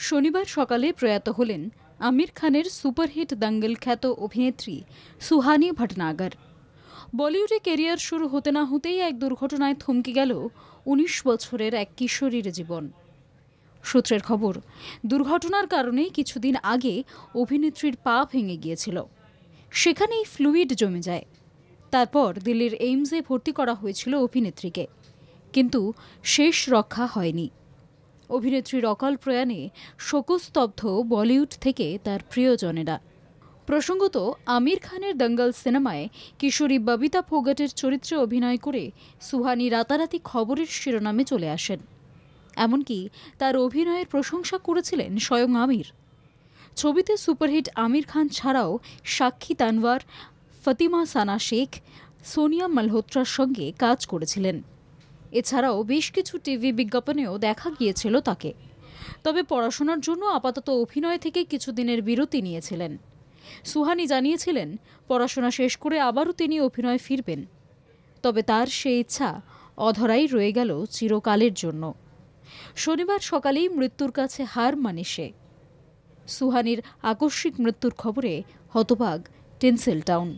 শনিবার সকালে প্রয়াত হলেন আমির খানের সুপারহিট দাঙ্গল খ্যাত অভিনেত্রী সুহানি ভটনাগর। বলিউডে ক্যারিয়ার শুরু হতে না হতেই এক দুর্ঘটনায় থমকে গেল ১৯ বছরের এক কিশোরীর জীবন। সূত্রের খবর, দুর্ঘটনার কারণে কিছুদিন আগে অভিনেত্রীর পা ভেঙে গিয়েছিল। সেখানেই ফ্লুইড জমে যায়। তারপর দিল্লির এইমসে ভর্তি করা হয়েছিল অভিনেত্রীকে, কিন্তু শেষ রক্ষা হয়নি। অভিনেত্রীর অকাল প্রয়াণে শোকস্তব্ধ বলিউড থেকে তার প্রিয়জনেরা। প্রসঙ্গত, আমির খানের দঙ্গল সিনেমায় কিশোরী ববিতা ফোগাটের চরিত্রে অভিনয় করে সুহানি রাতারাতি খবরের শিরোনামে চলে আসেন। এমনকি তার অভিনয়ের প্রশংসা করেছিলেন স্বয়ং আমির। ছবিতে সুপারহিট আমির খান ছাড়াও সাক্ষী তানওয়ার, ফতিমা সানা শেখ, সোনিয়া মালহোত্রার সঙ্গে কাজ করেছিলেন। এছাড়াও বেশ কিছু টিভি বিজ্ঞাপনেও দেখা গিয়েছিল তাকে। তবে পড়াশোনার জন্য আপাতত অভিনয় থেকে কিছুদিনের বিরতি নিয়েছিলেন। সুহানি জানিয়েছিলেন, পড়াশোনা শেষ করে আবারও তিনি অভিনয়ে ফিরবেন। তবে তার সেই ইচ্ছা অধরাই রয়ে গেল চিরকালের জন্য। শনিবার সকালেই মৃত্যুর কাছে হার মানে সে। সুহানির আকস্মিক মৃত্যুর খবরে হতবাক টিনসেল টাউন।